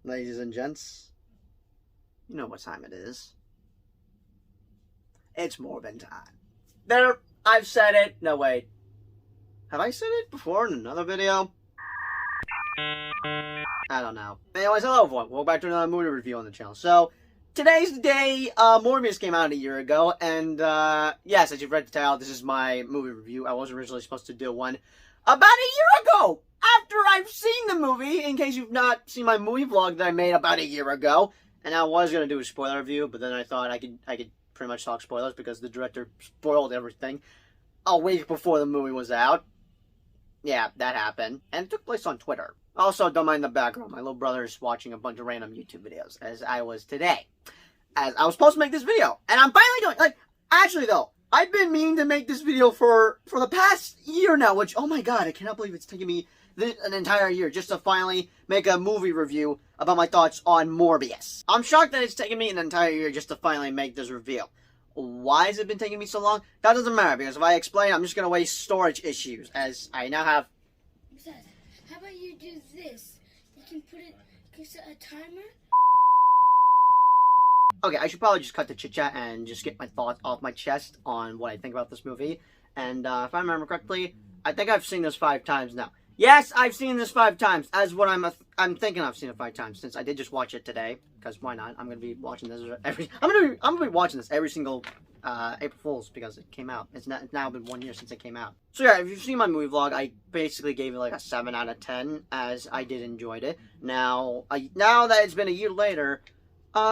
Ladies and gents, you know what time it is. It's Morbin time. There, I've said it. No, wait. Have I said it before in another video? I don't know. Anyways, hello everyone. Welcome back to another movie review on the channel. So, today's the day. Morbius came out a year ago, and yes, as you've read the title, this is my movie review. I wasn't originally supposed to do one about a year ago, after I've seen the movie, in case you've not seen my movie vlog that I made about a year ago. And I was going to do a spoiler review, but then I thought I could pretty much talk spoilers because the director spoiled everything a week before the movie was out. Yeah, that happened. And it took place on Twitter. Also, don't mind the background. My little brother is watching a bunch of random YouTube videos, as I was today. As I was supposed to make this video. And I'm finally doing, actually though, I've been meaning to make this video for the past year now, which, oh my god, I cannot believe it's taken me an entire year just to finally make a movie review about my thoughts on Morbius. I'm shocked that it's taken me an entire year just to finally make this review. Why has it been taking me so long? That doesn't matter, because if I explain, I'm just going to waste storage issues, as I now have... How about you do this? You can put it, set a timer. Okay, I should probably just cut the chit-chat and just get my thoughts off my chest on what I think about this movie. And if I remember correctly, I think I've seen this 5 times now. Yes, I've seen this 5 times, as what I'm thinking I've seen it 5 times, since I did just watch it today, because why not? I'm gonna be watching this I'm gonna be watching this every single April Fool's, because it came out. It's now been 1 year since it came out. So yeah, if you've seen my movie vlog, I basically gave it like a 7 out of 10, as I did enjoyed it. Now that it's been a year later, what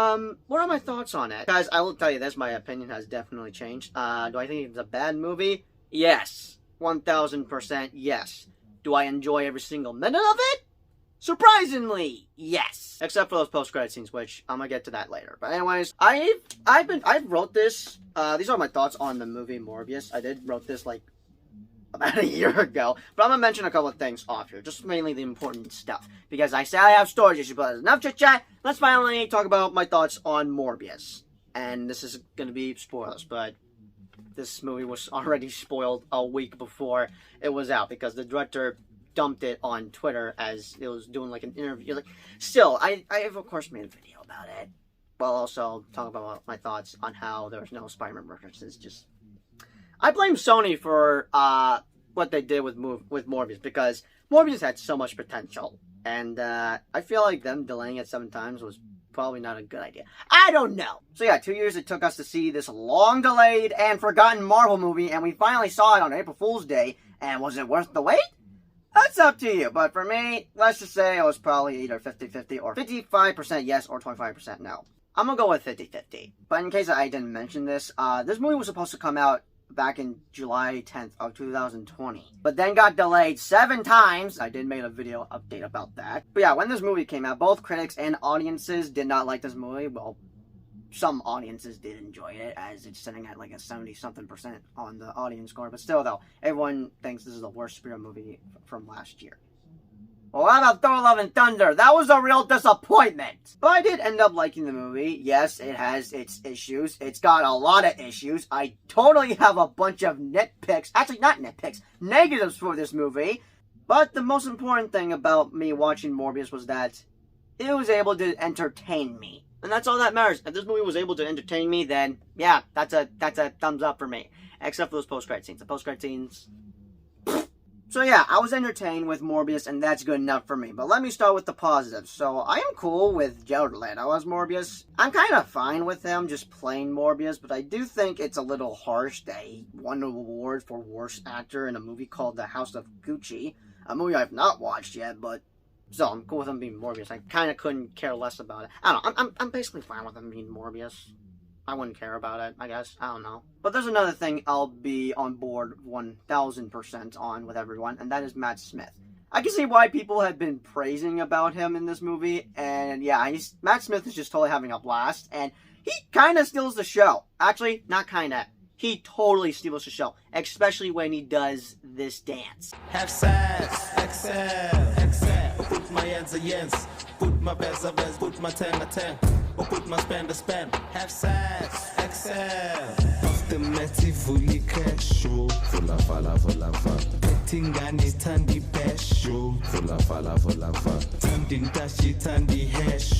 are my thoughts on it? Guys, I will tell you this, my opinion has definitely changed. Do I think it's a bad movie? Yes. 1000% yes. Do I enjoy every single minute of it? Surprisingly, yes. Except for those post-credit scenes, which I'm gonna get to that later. But anyways, I wrote this. These are my thoughts on the movie Morbius. I wrote this like about a year ago. But I'm gonna mention a couple of things off here, just mainly the important stuff. Because I say I have storage issues, but enough chit-chat. Let's finally talk about my thoughts on Morbius. And this is gonna be spoilers, but this movie was already spoiled a week before it was out, because the director dumped it on Twitter as it was doing like an interview. Like, still, I have of course made a video about it, while also talking about my thoughts on how there was no Spider-Man references. Just, I blame Sony for what they did with Morbius, because Morbius had so much potential, and I feel like them delaying it 7 times was probably not a good idea. I don't know. So yeah, 2 years it took us to see this long delayed and forgotten Marvel movie, and we finally saw it on April Fool's Day, and was it worth the wait? That's up to you, but for me, let's just say it was probably either 50-50 or 55% yes or 25% no. I'm gonna go with 50-50. But in case I didn't mention this, this movie was supposed to come out back in July 10th of 2020, but then got delayed 7 times. I did make a video update about that. But yeah, when this movie came out, both critics and audiences did not like this movie. Well, some audiences did enjoy it, as it's sitting at like a 70-something% on the audience score, but still though, everyone thinks this is the worst superhero movie from last year. Well, how about Thor: Love and Thunder? That was a real disappointment! But I did end up liking the movie. Yes, it has its issues. It's got a lot of issues. I totally have a bunch of nitpicks. Actually, not nitpicks. Negatives for this movie. But the most important thing about me watching Morbius was that it was able to entertain me. And that's all that matters. If this movie was able to entertain me, then yeah, that's a thumbs up for me. Except for those post-credit scenes. The post-credit scenes... So yeah, I was entertained with Morbius, and that's good enough for me. But let me start with the positives. So I am cool with Jared Leto as Morbius. I'm kind of fine with him just playing Morbius, but I do think it's a little harsh that he won an award for worst actor in a movie called The House of Gucci. A movie I've not watched yet, but so I'm cool with him being Morbius. I kind of couldn't care less about it. I don't know, I'm basically fine with him being Morbius. I wouldn't care about it, I guess. I don't know. But there's another thing I'll be on board 1000% on with everyone, and that is Matt Smith. I can see why people have been praising about him in this movie, and yeah, Matt Smith is just totally having a blast, and he kind of steals the show. Actually, not kinda. He totally steals the show, especially when he does this dance. Have sex, excel, excel. Put my hands against, put my best a best, put my tongue a tongue. Or put my spend a spend. Have sex, excel. Systematively casual. Fulla fala fulla fa. Tingani tandi pesho. Fulla fala fulla fa. Tandi tashi tandi hash.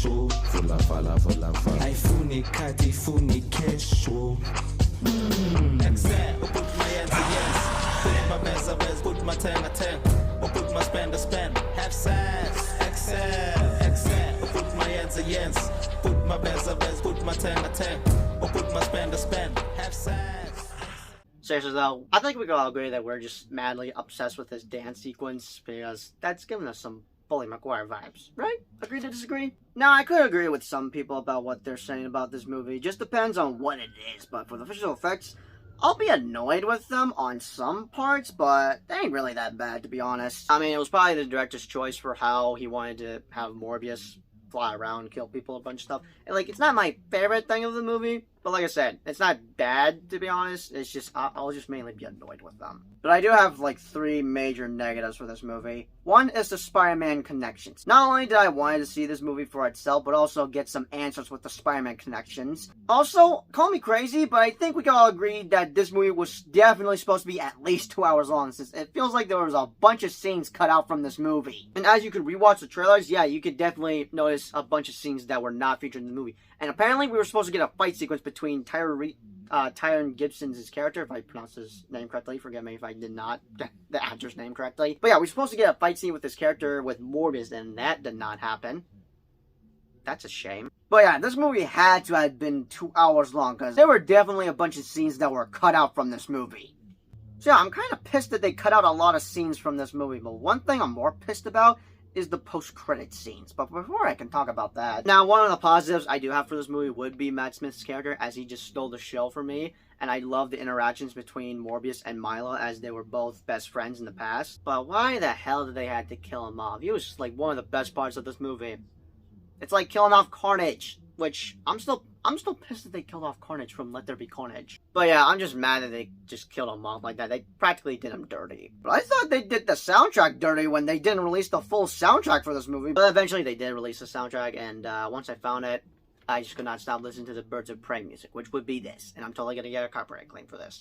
Ayifuni ikhadi ifuni kesho. Excel, put my hands in yes. Put my best of best, put my ten. Or put my spend. Have sex. Excel, put my hands in yes. Put my best of best, put my ten. Or put my spend. Have sex. Seriously though, I think we can all agree that we're just madly obsessed with this dance sequence because that's giving us some Bully McGuire vibes, right? Agree to disagree? Now, I could agree with some people about what they're saying about this movie. Just depends on what it is, but for the visual effects, I'll be annoyed with them on some parts, but they ain't really that bad, to be honest. I mean, it was probably the director's choice for how he wanted to have Morbius fly around, kill people, a bunch of stuff. And, like, it's not my favorite thing of the movie, but like I said, it's not bad, to be honest. It's just, I'll just mainly be annoyed with them. But I do have, like, 3 major negatives for this movie. One is the Spider-Man connections. Not only did I want to see this movie for itself, but also get some answers with the Spider-Man connections. Also, call me crazy, but I think we can all agree that this movie was definitely supposed to be at least 2 hours long, since it feels like there was a bunch of scenes cut out from this movie. And as you could rewatch the trailers, yeah, you could definitely notice a bunch of scenes that were not featured in the movie. And apparently we were supposed to get a fight sequence between Tyron Gibson's character, if I pronounced his name correctly. Forgive me if I did not get the actor's name correctly. But yeah, we're supposed to get a fight scene with this character with Morbius, and that did not happen. That's a shame. But yeah, this movie had to have been 2 hours long, because there were definitely a bunch of scenes that were cut out from this movie. So yeah, I'm kind of pissed that they cut out a lot of scenes from this movie, but one thing I'm more pissed about is the post-credit scenes. But before I can talk about that, now one of the positives I do have for this movie would be Matt Smith's character, as he just stole the show for me, and I love the interactions between Morbius and Milo, as they were both best friends in the past. But why the hell did they have to kill him off? He was just, like, one of the best parts of this movie. It's like killing off Carnage, which I'm still pissed that they killed off Carnage from Let There Be Carnage. But yeah, I'm just mad that they just killed him off like that. They practically did him dirty. But I thought they did the soundtrack dirty when they didn't release the full soundtrack for this movie. But eventually they did release the soundtrack, and once I found it, I just could not stop listening to the Birds of Prey music, which would be this. And I'm totally gonna get a copyright claim for this.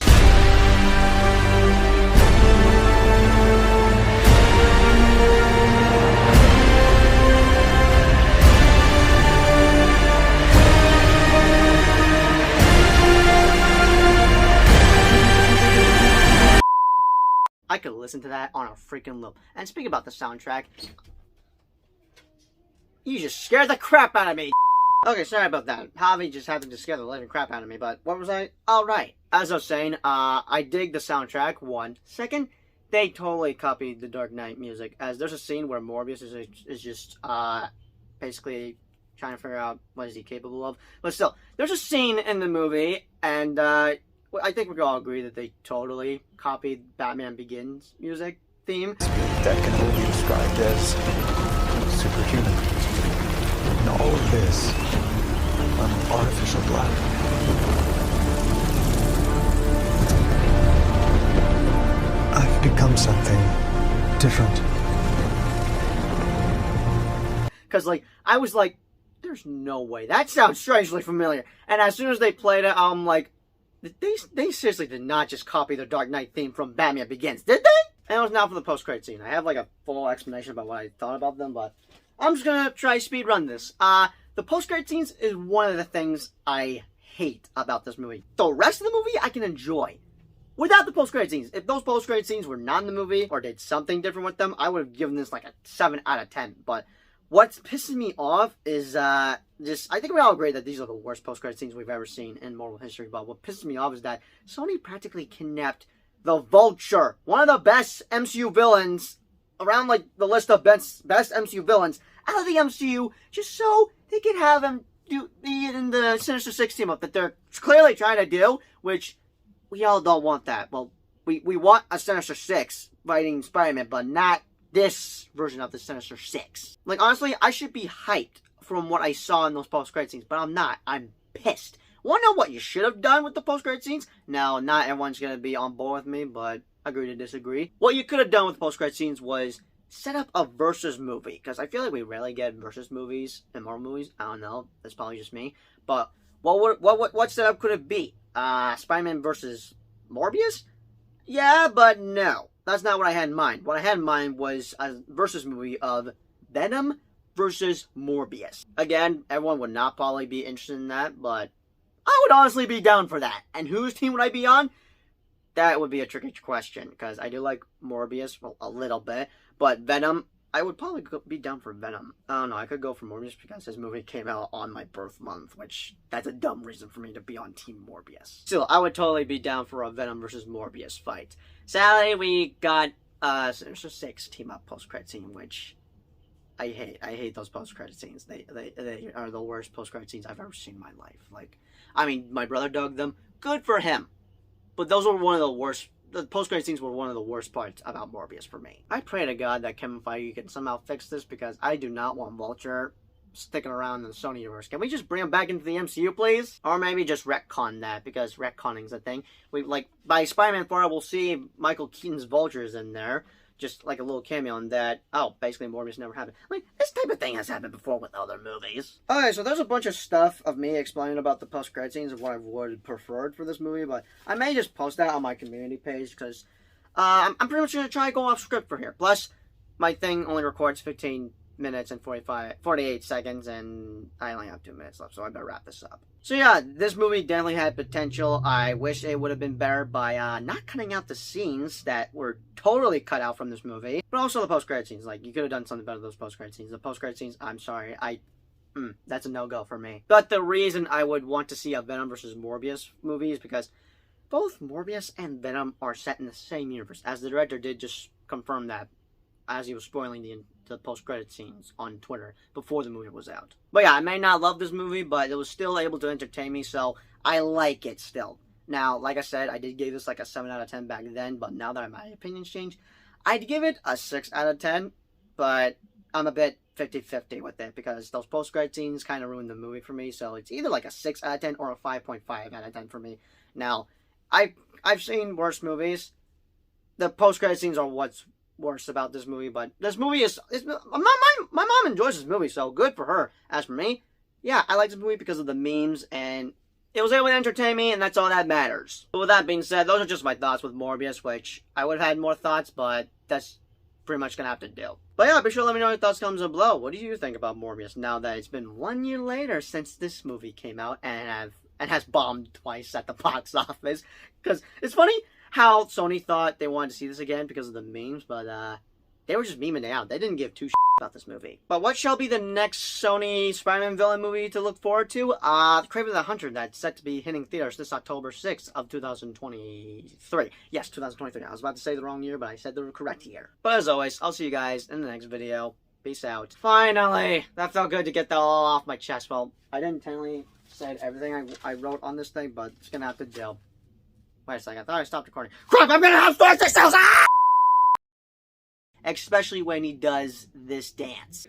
I could listen to that on a freaking loop. And speaking about the soundtrack, you just scared the crap out of me. Okay, sorry about that. Javi just happened to scare the living crap out of me, but what was I? Alright, as I was saying, I dig the soundtrack, one. Second, they totally copied the Dark Knight music, as there's a scene where Morbius is just, basically trying to figure out what is he capable of. But still, there's a scene in the movie, and, I think we can all agree that they totally copied Batman Begins music theme. That can only be described as superhuman. And all of this on artificial blood. I've become something different. Because, like, I was like, there's no way. That sounds strangely familiar. And as soon as they played it, I'm like, they seriously did not just copy the Dark Knight theme from Batman Begins, did they? And it was now for the post-credit scene. I have like a full explanation about what I thought about them, but I'm just gonna try speedrun this. The post-credit scenes is one of the things I hate about this movie. The rest of the movie I can enjoy without the post-credit scenes. If those post-credit scenes were not in the movie or did something different with them, I would have given this like a 7 out of 10. But what's pissing me off is I think we all agree that these are the worst post-credit scenes we've ever seen in Marvel history, but what pisses me off is that Sony practically kidnapped the Vulture, one of the best MCU villains, around like the list of best MCU villains, out of the MCU, just so they could have him be in the Sinister Six team-up that they're clearly trying to do, which we all don't want that. Well, we want a Sinister Six fighting Spider-Man, but not this version of the Sinister Six. Like, honestly, I should be hyped from what I saw in those post-credit scenes, but I'm not. I'm pissed. Want to know what you should have done with the post-credit scenes? Now, not everyone's going to be on board with me, but agree to disagree. What you could have done with the post-credit scenes was set up a versus movie, because I feel like we rarely get versus movies in Marvel movies. I don't know. That's probably just me. But what setup could it be? Spider-Man versus Morbius? Yeah, but no. That's not what I had in mind. What I had in mind was a versus movie of Venom versus Morbius. Again, everyone would not probably be interested in that, but I would honestly be down for that. And whose team would I be on? That would be a tricky question, because I do like Morbius a little bit, but Venom, I would probably be down for Venom. I don't know, I could go for Morbius because his movie came out on my birth month, which, that's a dumb reason for me to be on Team Morbius. Still, I would totally be down for a Venom versus Morbius fight. Sadly, we got, there's a 6 team-up post-credit scene, which I hate. I hate those post-credit scenes. They are the worst post-credit scenes I've ever seen in my life. Like, I mean, my brother dug them. Good for him. But those were one of the worst. The post-credit scenes were one of the worst parts about Morbius for me. I pray to God that Kevin Feige can somehow fix this, because I do not want Vulture sticking around in the Sony universe. Can we just bring him back into the MCU, please? Or maybe just retcon that, because retconning's a thing. We, like, by Spider-Man 4, we'll see Michael Keaton's Vulture's in there. Just like a little cameo in that, oh, basically Morbius never happened. Like, this type of thing has happened before with other movies. Okay, so there's a bunch of stuff of me explaining about the post-credit scenes of what I would have preferred for this movie, but I may just post that on my community page, because I'm pretty much going to try to go off script for here. Plus, my thing only records 15 minutes and 48 seconds, and I only have 2 minutes left, so I better wrap this up. So yeah, this movie definitely had potential. I wish it would have been better by not cutting out the scenes that were totally cut out from this movie, but also the post-credit scenes. Like, you could have done something better with those post-credit scenes. The post-credit scenes, I'm sorry, that's a no-go for me. But the reason I would want to see a Venom versus Morbius movie is because both Morbius and Venom are set in the same universe, as the director did just confirm that as he was spoiling the post-credit scenes on Twitter before the movie was out. But yeah, I may not love this movie, but it was still able to entertain me, so I like it still. Now, like I said, I did give this like a 7 out of 10 back then, but now that my opinion's changed, I'd give it a 6 out of 10, but I'm a bit 50-50 with it, because those post-credit scenes kind of ruined the movie for me, so it's either like a 6 out of 10 or a 5.5 out of 10 for me. Now, I've seen worse movies. The post-credit scenes are what's worse about this movie, but this movie is my mom enjoys this movie, so good for her. As for me, yeah, I like this movie because of the memes, and it was able to entertain me, and that's all that matters. But with that being said, those are just my thoughts with Morbius, which I would have had more thoughts, but that's pretty much gonna have to do. But yeah, be sure to let me know your thoughts comments below. What do you think about Morbius now that it's been 1 year later since this movie came out and has bombed twice at the box office? Because it's funny how Sony thought they wanted to see this again because of the memes, but they were just memeing it out. They didn't give two shits about this movie. But what shall be the next Sony Spider-Man villain movie to look forward to? Kraven the Hunter, that's set to be hitting theaters this October 6th of 2023. Yes, 2023. I was about to say the wrong year, but I said the correct year. But as always, I'll see you guys in the next video. Peace out. Finally! That felt good to get that all off my chest. Well, I didn't intently say everything I wrote on this thing, but it's gonna have to do. Wait a second, I thought I stopped recording. Crap, I'm gonna have 46 cells! Ah! Especially when he does this dance.